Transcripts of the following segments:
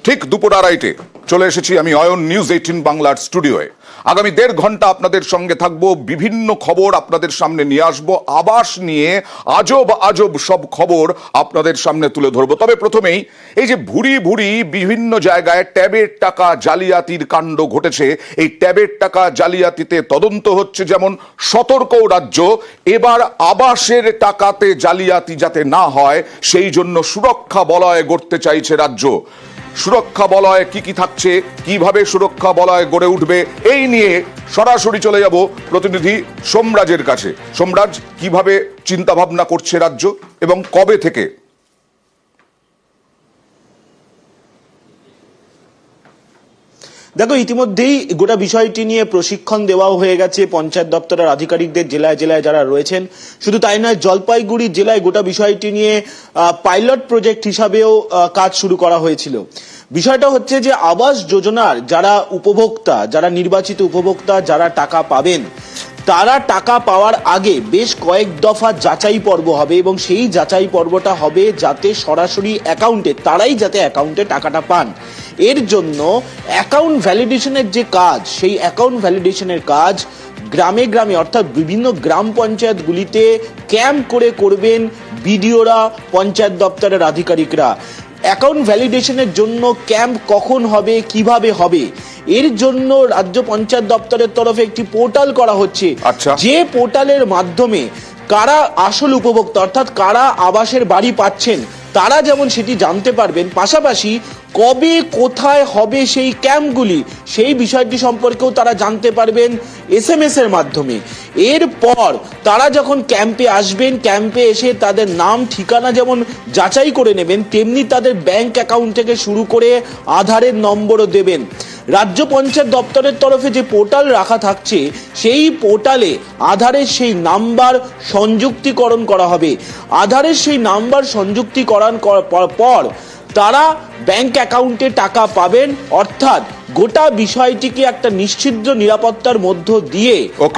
ঠিক দুপুর আড়াইটে চলে এসেছি আমি অয়ন নিউজ 18 বাংলার স্টুডিওয়ে। আগামী 1.5 ঘন্টা আপনাদের সঙ্গে থাকবো, বিভিন্ন খবর আপনাদের সামনে নিয়ে আসবো, আবাস নিয়ে আজব আজব সব খবর আপনাদের সামনে তুলে ধরবো। তবে প্রথমেই এই যে ভুরি ভুরি বিভিন্ন জায়গায় ট্যাবের টাকা জালিয়াতির কাণ্ড ঘটেছে, এই ট্যাবের টাকা জালিয়াতিতে তদন্ত হচ্ছে, যেমন সতর্কও রাজ্য। এবার আবাসের টাকাতে জালিয়াতি যাতে না হয় সেই জন্য সুরক্ষা বলয় গড়তে চাইছে রাজ্য। সুরক্ষা বলয় কি কি থাকছে, কিভাবে সুরক্ষা বলয় গড়ে উঠবে, এই নিয়ে সরাসরি চলে যাব প্রতিনিধি সোমরাজের কাছে। সোমরাজ, কিভাবে চিন্তা ভাবনা করছে রাজ্য এবং কবে থেকে? দেখো, ইতিমধ্যেই গোটা বিষয়টি নিয়ে প্রশিক্ষণ দেওয়াও হয়ে গেছে পঞ্চায়েত দপ্তরের আধিকারিকদের, জেলায় জেলায় যারা রয়েছেন। শুধু তাই নয়, জলপাইগুড়ি জেলায় গোটা বিষয়টি নিয়ে পাইলট প্রজেক্ট হিসাবেও কাজ শুরু করা হয়েছিল। বিষয়টা হচ্ছে যে আবাস যোজনার যারা উপভোক্তা, যারা নির্বাচিত উপভোক্তা, যারা টাকা পাবেন, তারা টাকা পাওয়ার আগে বেশ কয়েক দফা যাচাই পর্ব হবে এবং সেই যাচাই পর্বটা হবে যাতে সরাসরি অ্যাকাউন্টে, তারাই যাতে অ্যাকাউন্টে টাকাটা পান। এর জন্য অ্যাকাউন্ট ভ্যালিডেশনের যে কাজ, সেই অ্যাকাউন্ট ভ্যালিডেশনের কাজ গ্রামে গ্রামে অর্থাৎ বিভিন্ন গ্রাম পঞ্চায়েতগুলিতে ক্যাম্প করে করবেন বিডিওরা, পঞ্চায়েত দপ্তরের আধিকারিকরা। অ্যাকাউন্ট ভ্যালিডেশনের জন্য ক্যাম্প কখন হবে, কিভাবে হবে, এর জন্য রাজ্য পঞ্চায়েত দপ্তরের তরফে একটি পোর্টাল করা হচ্ছে। যে পোর্টালের মাধ্যমে কারা আসল উপভোক্তা অর্থাৎ কারা আবাসের বাড়ি পাচ্ছেন তারা যেমন সেটি জানতে পারবেন, পাশাপাশি কবে কোথায় হবে সেই ক্যাম্পগুলি, সেই বিষয়টি সম্পর্কেও তারা জানতে পারবেন SMS এর মাধ্যমে। এরপর তারা যখন ক্যাম্পে আসবেন, ক্যাম্পে এসে তাদের নাম ঠিকানা যেমন যাচাই করে নেবেন, তেমনি তাদের ব্যাংক অ্যাকাউন্ট থেকে শুরু করে আধারের নম্বরও দেবেন। রাজ্য পঞ্চায়েত দপ্তরের তরফে যে পোর্টাল রাখা থাকছে, সেই পোর্টালে আধারের সেই নাম্বার সংযুক্তিকরণ করা হবে। আধারের সেই নাম্বার সংযুক্তিকরণ পর তারা ব্যাংক অ্যাকাউন্টে টাকা পাবেন, অর্থাৎ গোটা বিষয়টিকে একটা নিশ্চিদ্র নিরাপত্তার মধ্য দিয়ে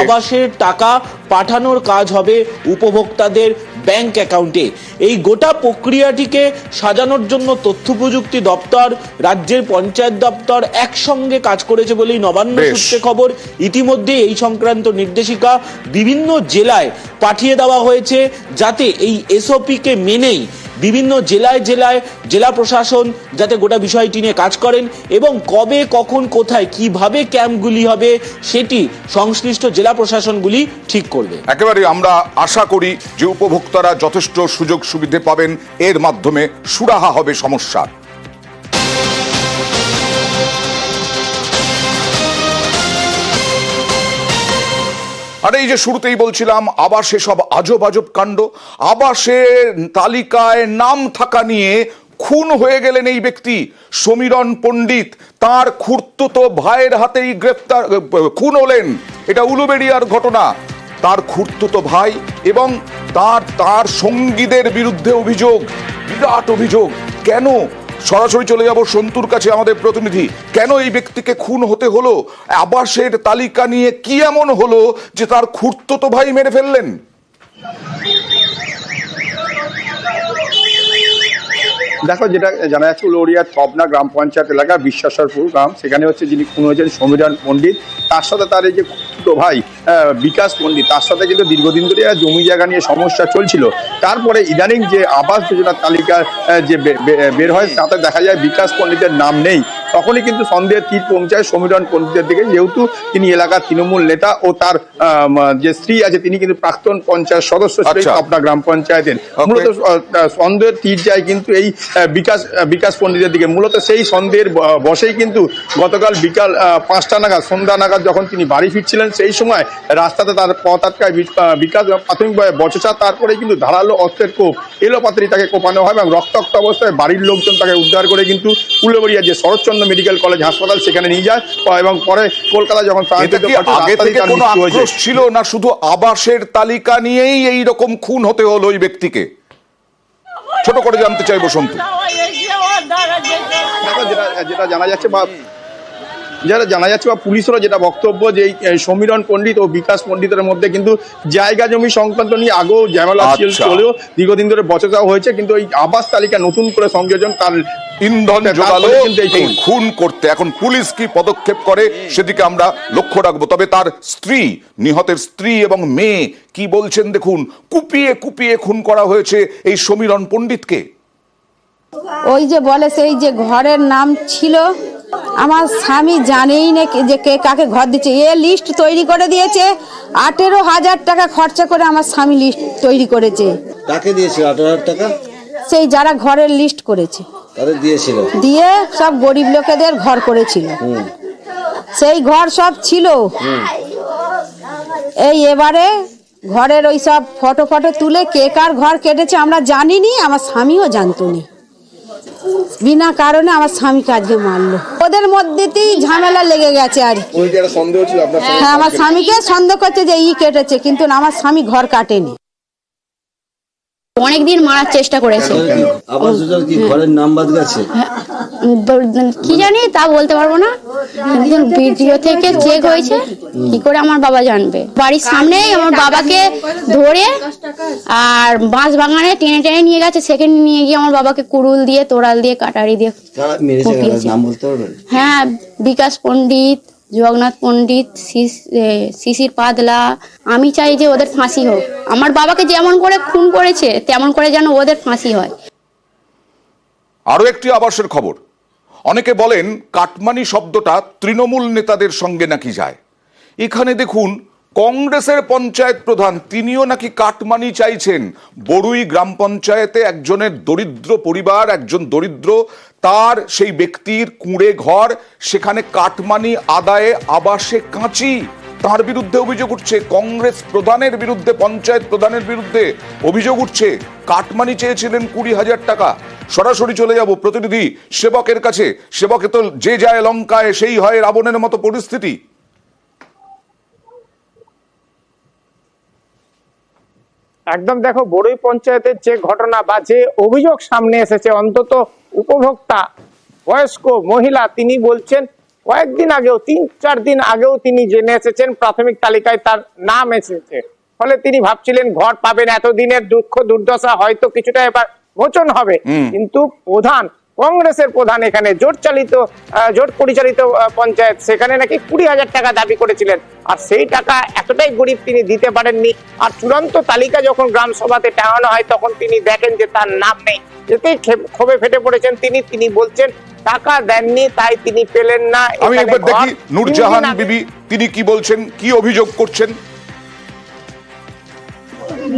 আবাসের টাকা পাঠানোর কাজ হবে উপভোক্তাদের ব্যাংক অ্যাকাউন্টে। এই গোটা প্রক্রিয়াটিকে সাজানোর জন্য তথ্য প্রযুক্তি দপ্তর, রাজ্যের পঞ্চায়েত দপ্তর একসঙ্গে কাজ করেছে বলেই নবান্ন সূত্রে খবর। ইতিমধ্যে এই সংক্রান্ত নির্দেশিকা বিভিন্ন জেলায় পাঠিয়ে দেওয়া হয়েছে, যাতে এই SOP কে মেনেই বিভিন্ন জেলায় জেলায় জেলা প্রশাসন যাতে গোটা বিষয়টি নিয়ে কাজ করেন এবং কবে, কখন, কোথায়, কিভাবে ক্যাম্পগুলি হবে সেটি সংশ্লিষ্ট জেলা প্রশাসনগুলি ঠিক করবে। একেবারে আমরা আশা করি যে উপভোক্তারা যথেষ্ট সুযোগ সুবিধে পাবেন, এর মাধ্যমে সুরাহা হবে সমস্যার। আর এই যে শুরুতেই বলছিলাম আবাসে সব আজব আজব কাণ্ড, আবাসের তালিকায় নাম থাকা নিয়ে খুন হয়ে গেলেন এই ব্যক্তি সমীরণ পণ্ডিত। তার খুড়তুতো ভাইয়ের হাতেই গ্রেফতার, খুন হলেন। এটা উলুবেড়িয়ার ঘটনা। তার খুড়তুতো ভাই এবং তার সঙ্গীদের বিরুদ্ধে অভিযোগ, বিরাট অভিযোগ। কেন? সরাসরি চলে যাব সন্তুর কাছে, আমাদের প্রতিনিধি। কেন এই ব্যক্তিকে খুন হতে হলো? আবাসের তালিকা নিয়ে কি এমন হলো যে তার খুড়তুতো ভাই মেরে ফেললেন? দেখো, যেটা জানা যাচ্ছে উলুবেড়িয়ার তবনা গ্রাম পঞ্চায়েত এলাকা বিশ্বাসরপুর গ্রাম, সেখানে হচ্ছে যিনি খুন হয়েছেন সমীরণ পণ্ডিত, তার সাথে তার এই যে খুড়তুতো ভাই বিকাশ পণ্ডিত, তার সাথে কিন্তু দীর্ঘদিন ধরে জমি জায়গা নিয়ে সমস্যা চলছিল। তারপরে ইদানিং যে আবাস যোজনার তালিকা যে বের হয়, তাতে দেখা যায় বিকাশ পণ্ডিতের নাম নেই। তখনই কিন্তু সন্দেহের তীর পৌঁছায় সমীরণ পণ্ডিতের দিকে, যেহেতু তিনি এলাকার তৃণমূল নেতা ও তার যে স্ত্রী আছে তিনি কিন্তু প্রাক্তন পঞ্চায়েত সদস্য ছিলেন তবনা গ্রাম পঞ্চায়েতের। মূলত সন্দেহের তীর যায় কিন্তু এই বিকাশ পণ্ডিতের দিকে। মূলত সেই সন্দেহের বসেই কিন্তু গতকাল বিকাল 5টা নাগাদ, সন্ধ্যা নাগাদ যখন তিনি বাড়ি ফিরছিলেন, সেই সময় রাস্তাতে তার পথ আটকায় বিকাশ প্রাথমিকভাবে বচসা, তারপরে কিন্তু ধারালো অস্ত্রের কোপ, এলোপাতারি তাকে কোপানো হয় এবং রক্তাক্ত অবস্থায় বাড়ির লোকজন তাকে উদ্ধার করে কিন্তু উলুবেড়িয়া যে শরৎচন্দ্র মেডিকেল কলেজ হাসপাতাল সেখানে নিয়ে যায় এবং পরে কলকাতা যখন ছিল না শুধু আবাসের তালিকা নিয়েই এই রকম খুন হতে হলো ওই ব্যক্তিকে? ছোট করে জানতে চাইবো সন্তু। যেটা জানা যাচ্ছে বা পুলিশেরও যেটা বক্তব্য, যে সমীরণ পণ্ডিত ও বিকাশ পণ্ডিতের মধ্যে কিন্তু জায়গা জমি সংক্রান্ত নিয়ে আগেও ঝামেলা চলেও দীর্ঘদিন ধরে বচসাও হয়েছে, কিন্তু এই আবাস তালিকা নতুন করে সংযোজন তার ইন্ধন যোগালো তারপরে কিন্তু এই খুন করতে। এখন পুলিশ কি পদক্ষেপ করে সেদিকে আমরা লক্ষ্য রাখবো। তবে তার স্ত্রী, নিহতের স্ত্রী এবং মেয়ে কি বলছেন দেখুন। কুপিয়ে কুপিয়ে খুন করা হয়েছে এই সমীরণ পণ্ডিতকে। ওই যে বলে সেই যে ঘরের নাম ছিল, আমার স্বামী জানেই না যে কে কাকে ঘর দিচ্ছে। এ লিস্ট তৈরি করে দিয়েছে, 18,000 টাকা খরচা করে আমার স্বামী লিস্ট তৈরি করেছে। কাকে দিয়েছিল 18,000 টাকা? সেই যারা ঘরের লিস্ট করেছে তাদের দিয়েছিল, দিয়ে সব গরিব লোকেদের ঘর করেছিল। সেই ঘর সব ছিল। এই এবারে ঘরের ওই সব ফটো ফটো তুলে কে কার ঘর কেটেছে আমরা জানিনি, আমার স্বামীও জানতো না। বিনা কারণে আমার স্বামীকে আজকে মারলো। ওদের মধ্যেতেই ঝামেলা লেগে গেছে। আর ওই যে একটা সন্দেহ ছিল আপনার হ্যাঁ, আমার স্বামীকে সন্দেহ করছে যে ই কেটেছে, কিন্তু আমার স্বামী ঘর কাটেনি। অনেকদিন মারার চেষ্টা করেছে। আবার সুযোগ কি ঘরের নাম বাদ গেছে? কি জানি তা বলতে পারবো না, কিন্তু ভিডিও থেকে চেক হয়েছে। কি করে আমার বাবা জানবে? বাড়ির সামনেই আমার বাবাকে ধরে আর বাঁশ বাগানে টেনে টেনে নিয়ে গেছে। সেখানে নিয়ে গিয়ে আমার বাবাকে কুড়ুল দিয়ে, তোড়াল দিয়ে, কাটারি দিয়ে কারা মেরেছে? কুপিয়েছে। নাম বলতে পারবেন? হ্যাঁ, বিকাশ পণ্ডিত, জগন্নাথ পণ্ডিত, শিশির পাদলা। আমি চাই যে ওদের ফাঁসি হোক। আমার বাবাকে যেমন করে খুন করেছে তেমন করে যেন ওদের ফাঁসি হয়। আরো একটি আবাসের খবর। অনেকে বলেন কাটমানি শব্দটা তৃণমূল নেতাদের সঙ্গে নাকি যায়। এখানে দেখুন কংগ্রেসের পঞ্চায়েত প্রধান তিনিও নাকি কাটমানি চাইছেন। বড়ুই গ্রাম পঞ্চায়েতে একজনের দরিদ্র পরিবার, একজন দরিদ্র, তার সেই ব্যক্তির কুঁড়ে ঘর, সেখানে কাটমানি আদায়ে আবাসে কাঁচি। তার বিরুদ্ধে অভিযোগ উঠছে, কংগ্রেস প্রধানের বিরুদ্ধে, পঞ্চায়েত প্রধানের বিরুদ্ধে অভিযোগ উঠছে কাটমানি চেয়েছিলেন 20,000 টাকা। সরাসরি চলে যাব প্রতিনিধি সেবকের কাছে। সেবকে তো যে যায় লঙ্কায় সেই হয় রাবণের মতো পরিস্থিতি। একদম দেখো, বড়ুই পঞ্চায়েতের যে ঘটনা বা যে অভিযোগ সামনে এসেছে, অন্তত উপভোক্তা বয়স্ক মহিলা তিনি বলছেন কয়েকদিন আগেও, 3-4 দিন আগেও তিনি জেনে এসেছেন প্রাথমিক তালিকায় তার নাম এসেছে। ফলে তিনি ভাবছিলেন ঘর পাবেন, এতদিনের দুঃখ দুর্দশা হয়তো কিছুটা এবার মোচন হবে। কিন্তু প্রধান, কংগ্রেসের প্রধান, এখানে জোট পরিচালিত পঞ্চায়েত, সেখানে নাকি 20,000 টাকা দাবি করেছিলেন। আর সেই টাকা এতটাই গরিব তিনি দিতে পারেননি। আর চূড়ান্ত তালিকা যখন গ্রাম সভাতে টাঙানো হয় তখন তিনি দেখেন যে তার নাম নেই। এতেই ক্ষোভে ফেটে পড়েছেন তিনি বলছেন টাকা দেননি তাই তিনি পেলেন না। আমি একবার দেখি নূরজাহান বিবি তিনি কি বলছেন, কি অভিযোগ করছেন।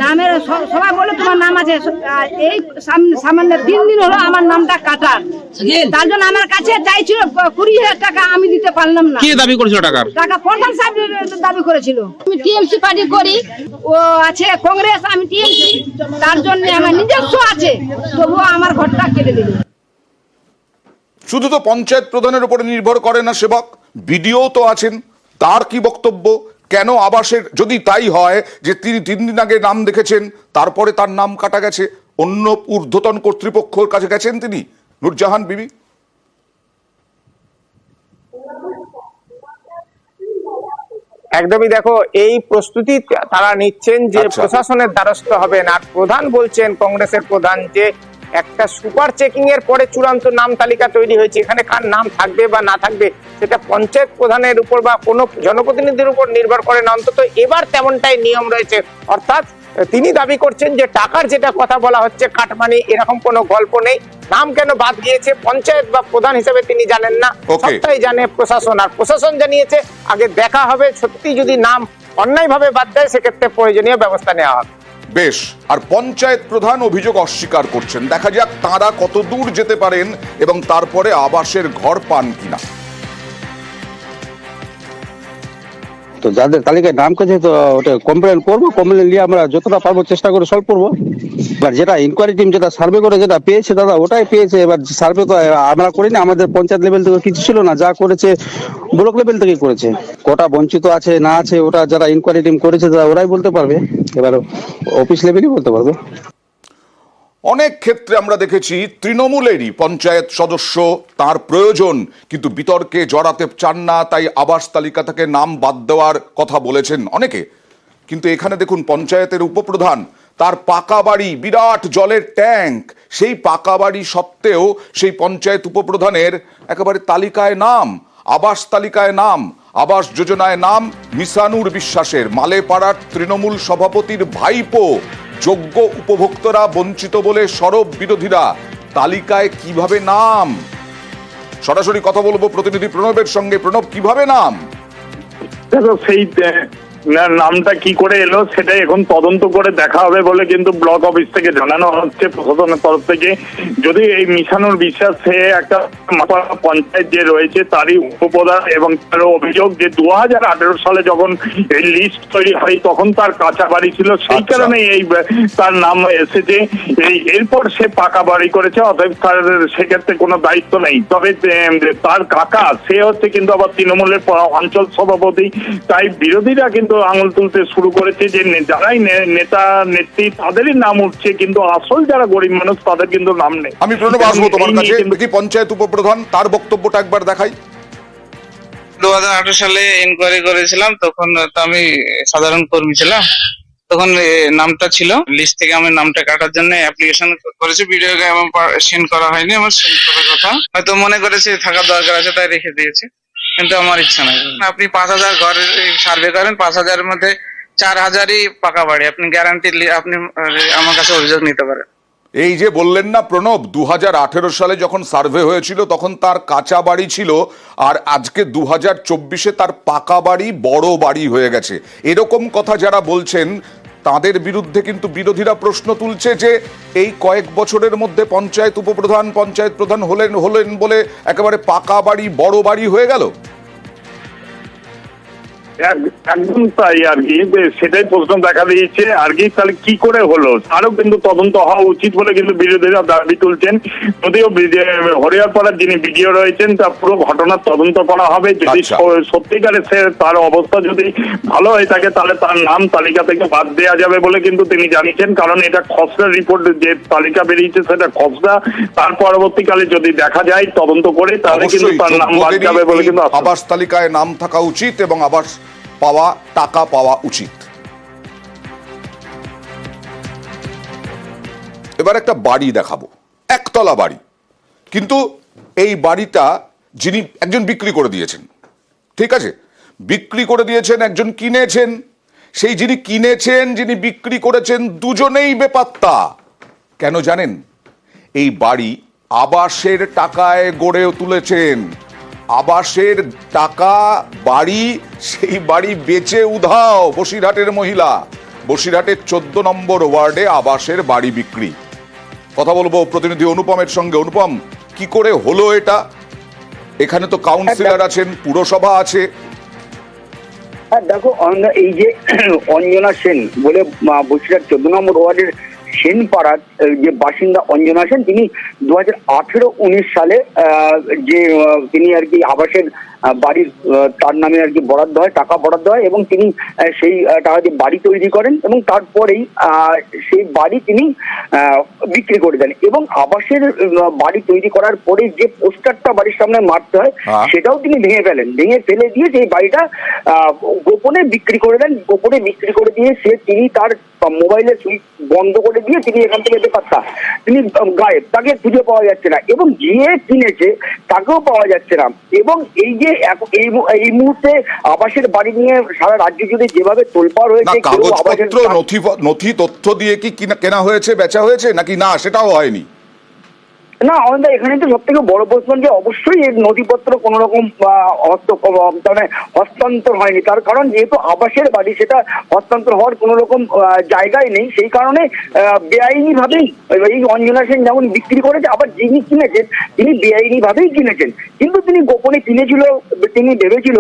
নামের সবাই বলে তোমার নাম আছে, এই সামান্য 3 দিন হলো আমার নামটা কাটার। তার জন্য আমার কাছে চাইছিল 20,000 টাকা, আমি দিতে পারলাম না। কি দাবি করেছিল? টাকা প্রধান সাহেব দাবি করেছিল। আমি টিএমসি পার্টি করি, ও আছে কংগ্রেস, আমি টিএমসি। তার জন্য আমার নিজস্ব আছে, তবুও আমার ঘরটা কেটে দিল। শুধু তো পঞ্চায়েত প্রধানের উপরে নির্ভর করে না সেবক, বিডিও তো আছেন। তার কি বক্তব্য? কেন আবাসের, যদি তাই হয় যে তিনি 3 দিন আগে নাম দেখেছেন তারপরে তার নাম কাটা গেছে, অন্য ঊর্ধ্বতন কর্তৃপক্ষের কাছে গেছেন তিনি? নূরজাহান বিবি। একদমই দেখো, এই প্রস্তুতি তারা নিচ্ছেন যে প্রশাসনের দ্বারস্থ হবেন। আর প্রধান বলছেন, কংগ্রেসের প্রধান, যে একটা সুপার চেকিং এর পরে চূড়ান্ত নাম তালিকা তৈরি হয়েছে। এখানে কার নাম থাকবে বা না থাকবে সেটা পঞ্চায়েত প্রধানের উপর বা কোনো জনপ্রতিনিধির উপর নির্ভর করে না। অন্তত এবার তেমনটাই নিয়ম রয়েছে। অর্থাৎ তিনি দাবি করছেন যে টাকার যেটা কথা বলা হচ্ছে কাটমানি, এরকম কোনো গল্প নেই। নাম কেন বাদ গিয়েছে পঞ্চায়েত বা প্রধান হিসেবে তিনি জানেন না, সবটাই জানে প্রশাসন। আর প্রশাসন জানিয়েছে আগে দেখা হবে, সত্যি যদি নাম অন্যায়ভাবে বাদ দেয় সেক্ষেত্রে প্রয়োজনীয় ব্যবস্থা নেওয়া হবে। বেশ। আর পঞ্চায়েত প্রধান অভিযোগ অস্বীকার করছেন। দেখা যাক তারা কত দূর যেতে পারেন এবং তারপরে আবাসের ঘর পান কিনা। তো যাদের তালিকায় নাম করেছে তো ওটা কমপ্লেন করবো, কমপ্লেন নিয়ে আমরা যতটা পারবো চেষ্টা করে সলভ করবো। এবার যেটা ইনকোয়ারি টিম যেটা সার্ভে করে যেটা পেয়েছে দাদা ওটাই পেয়েছে। এবার সার্ভে তো আমরা করিনি, আমাদের পঞ্চায়েত লেভেল থেকে কিছু ছিল না, যা করেছে ব্লক লেভেল থেকে করেছে। কটা বঞ্চিত আছে না আছে ওটা যারা ইনকোয়ারি টিম করেছে দাদা ওরাই বলতে পারবে, এবার অফিস লেভেলই বলতে পারবে। অনেক ক্ষেত্রে আমরা দেখেছি তৃণমূলেরই পঞ্চায়েত সদস্য, তার প্রয়োজন, কিন্তু বিতর্কে জড়াতে চান না, তাই আবাস তালিকা থেকে নাম বাদ দেওয়ার কথা বলেছেন অনেকে। কিন্তু এখানে দেখুন পঞ্চায়েতের উপপ্রধান, তার পাকা বাড়ি, বিরাট জলের ট্যাঙ্ক, সেই পাকা বাড়ি সত্ত্বেও সেই পঞ্চায়েত উপপ্রধানের একেবারে তালিকায় নাম, আবাস তালিকায় নাম, আবাস যোজনায় নাম মিসানুর বিশ্বাসের, মালেপাড়ার তৃণমূল সভাপতির ভাইপো। যোগ্য উপভোক্তারা বঞ্চিত বলে সরব বিরোধীরা, তালিকায় কিভাবে নাম? সরাসরি কথা বলবো প্রতিনিধি প্রণবের সঙ্গে। প্রণব, কিভাবে নাম? দেখো, সেই নামটা কি করে এলো সেটাই এখন তদন্ত করে দেখা হবে বলে কিন্তু ব্লক অফিস থেকে জানানো হচ্ছে, প্রশাসনের তরফ থেকে। যদি এই মিশানুর বিশ্বাস, সে একটা পঞ্চায়েত যে রয়েছে তারই উপপ্রধান, এবং তার অভিযোগ যে 2018 সালে যখন এই লিস্ট তৈরি হয় তখন তার কাঁচা বাড়ি ছিল, সেই কারণে এই তার নাম এসেছে। এরপর সে পাকা বাড়ি করেছে, অতএব তার সেক্ষেত্রে কোনো দায়িত্ব নেই। তবে তার কাকা, সে হচ্ছে কিন্তু আবার তৃণমূলের অঞ্চল সভাপতি। তাই বিরোধীরা কিন্তু আঙুল তুলতে শুরু করেছে যে যারাই নেতা নেত্রী তাদেরই নাম উঠছে, কিন্তু আসল যারা গরিব মানুষ তাদের কিন্তু নাম নেই। আমি প্রণব আসবো তোমার কাছে। দেখি পঞ্চায়েত উপপ্রধান, তার বক্তব্যটা একবার দেখাই। 2018 সালে ইনকোয়ারি করেছিলাম, তখন তো আমি সাধারণ কর্মী ছিলাম, তখন নামটা ছিল লিস্ট থেকে। আমি নামটা কাটার জন্য অ্যাপ্লিকেশন করেছি, ভিডিওকে আমার সেন্ড করা হয়নি, আমার সেন্ড করার কথা। হয়তো মনে করেছি থাকার দরকার আছে তাই রেখে দিয়েছি, কিন্তু আমার ইচ্ছা নাই। আপনি 5000 ঘরের সার্ভে করেন, 5000-এর মধ্যে 4000-ই পাকা বাড়ি, আপনি গ্যারান্টি, আপনি আমার কাছে অভিযোগ নিতে পারেন। এই যে বললেন না প্রণব, 2018 সালে যখন সার্ভে হয়েছিল তখন তার কাঁচা বাড়ি ছিল, আর আজকে 2024-এ তার পাকা বাড়ি, বড় বাড়ি হয়ে গেছে। এরকম কথা যারা বলছেন তাদের বিরুদ্ধে কিন্তু বিরোধীরা প্রশ্ন তুলছে যে এই কয়েক বছরের মধ্যে পঞ্চায়েত উপপ্রধান, পঞ্চায়েত প্রধান হলেন বলে একেবারে পাকা বাড়ি, বড় বাড়ি হয়ে গেল। একদম তাই আর কি, সেটাই প্রশ্ন দেখা দিয়েছে আর কি। তাহলে কি করে হলো তারও কিন্তু তদন্ত হওয়া উচিত বলে কিন্তু বিরোধীরা দাবি তুলছেন। যদিও হরিয়ারপাড়ার যিনি বিডিও রয়েছেন তা পুরো ঘটনার তদন্ত করা হবে। যদি সত্যিকারে সে তার অবস্থা যদি ভালো হয়ে থাকে তাহলে তার নাম তালিকা থেকে বাদ দেওয়া যাবে বলে কিন্তু তিনি জানিয়েছেন। কারণ এটা খসড়া রিপোর্ট, যে তালিকা বেরিয়েছে সেটা খসড়া। তার পরবর্তীকালে যদি দেখা যায় তদন্ত করে তাহলে কিন্তু তার নাম বাদ যাবে বলে কিন্তু আবাস তালিকায় নাম থাকা উচিত এবং আবাস পাওয়া, টাকা পাওয়া উচিত। এবার একটা বাড়ি দেখাবো, একতলা বাড়ি, কিন্তু এই বাড়িটা যিনি একজন বিক্রি করে দিয়েছেন, ঠিক আছে, বিক্রি করে দিয়েছেন, একজন কিনেছেন। সেই যিনি কিনেছেন, যিনি বিক্রি করেছেন, দুজনেই বেপাত্তা। কেন জানেন? এই বাড়ি আবাসের টাকায় গড়ে তুলেছেন, আবাসের টাকা বাড়ি, সেই বাড়ি বেচে উধাও। বসিরহাটের মহিলা, বসিরহাটের 14 নম্বর ওয়ার্ডে আবাসের বাড়ি বিক্রি। কথা বলবো প্রতিনিধি অনুপমের সঙ্গে। অনুপম, কি করে হলো এটা? এখানে তো কাউন্সিলর আছেন, পুরসভা আছে। হ্যাঁ দেখো, এই যে অঞ্জনা সেন বলে বসিরহাট 14 নম্বর ওয়ার্ডের সেনপাড়ার যে বাসিন্দা অঞ্জনা সেন, তিনি 2018-19 সালে যে তিনি আর কি আবাসের বাড়ির তার নামে আর কি বরাদ্দ হয়, টাকা বরাদ্দ হয়, এবং তিনি সেই টাকা দিয়ে বাড়ি তৈরি করেন এবং তারপরেই সেই বাড়ি তিনি বিক্রি করে দেন। এবং আবাসের বাড়ি তৈরি করার পরে যে পোস্টারটা বাড়ির সামনে মারতে হয় সেটাও তিনি ভেঙে ফেলেন। ভেঙে ফেলে দিয়ে সেই বাড়িটা গোপনে বিক্রি করে দেন। গোপনে বিক্রি করে দিয়ে তিনি তার মোবাইলের সুইচ বন্ধ করে দিয়ে তিনি এখান থেকে বেপাত্তা, তিনি গায়েব, তাকে খুঁজে পাওয়া যাচ্ছে না। এবং যে কিনেছে তাকেও পাওয়া যাচ্ছে না। এবং এই যে এই মুহূর্তে আবাসের বাড়ি নিয়ে সারা রাজ্য জুড়ে যেভাবে তোলপাড় হয়েছে, কাগজপত্র, নথি তথ্য দিয়ে কি কেনা হয়েছে, বেচা হয়েছে নাকি না, সেটাও হয়নি? না, আমাদের এখানে তো সব থেকে বড় প্রশ্ন যে অবশ্যই এর নথিপত্র কোন রকম হস্তান্তর হয়নি। তার কারণ যেহেতু আবাসের বাড়ি, সেটা হস্তান্তর হওয়ার কোন রকম জায়গায় নেই। সেই কারণে বেআইনি ভাবেই এই অঞ্জনা সেন যেমন বিক্রি করেছে, আবার যিনি কিনেছেন তিনি বেআইনি ভাবেই কিনেছেন। কিন্তু তিনি গোপনে কিনেছিল, তিনি ভেবেছিল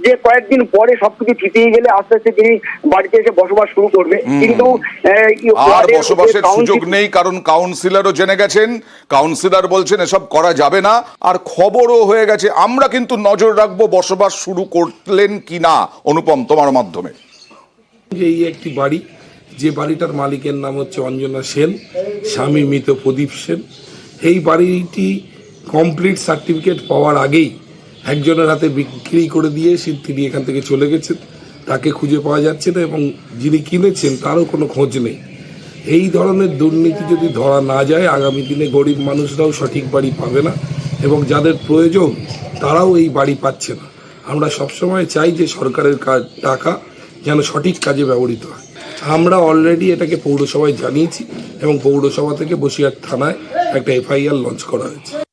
যে কয়েকদিন পরে সবকিছু ঠিকই গেলে আস্তে আস্তে তিনি বাড়িতে এসে বসবাস শুরু করবে। কিন্তু আর বসবাসের সুযোগ নেই, কারণ কাউন্সিলরও জেনে গেছেন, কাউন্সিলর বলছেন এসব করা যাবে না, আর খবরও হয়ে গেছে। আমরা কিন্তু নজর রাখবো বসবাস শুরু করলেন কিনা। অনুপম, তোমার মাধ্যমে। এই একটি বাড়ি, যে বাড়িটার মালিকের নাম হচ্ছে অঞ্জনা সেন, স্বামী মৃত প্রদীপ সেন। এই বাড়িটি কমপ্লিট সার্টিফিকেট পাওয়ার আগেই একজনের হাতে বিক্রি করে দিয়ে তিনি এখান থেকে চলে গেছেন। তাকে খুঁজে পাওয়া যাচ্ছে না এবং যিনি কিনেছেন তারও কোনো খোঁজ নেই। এই ধরনের দুর্নীতি যদি ধরা না যায় আগামী দিনে গরিব মানুষরাও সঠিক বাড়ি পাবে না এবং যাদের প্রয়োজন তারাও এই বাড়ি পাচ্ছে না। আমরা সবসময় চাই যে সরকারের টাকা যেন সঠিক কাজে ব্যবহৃত হয়। আমরা অলরেডি এটাকে পৌরসভায় জানিয়েছি এবং পৌরসভা থেকে বসিরহাট থানায় একটা FIR লঞ্চ করা হয়েছে।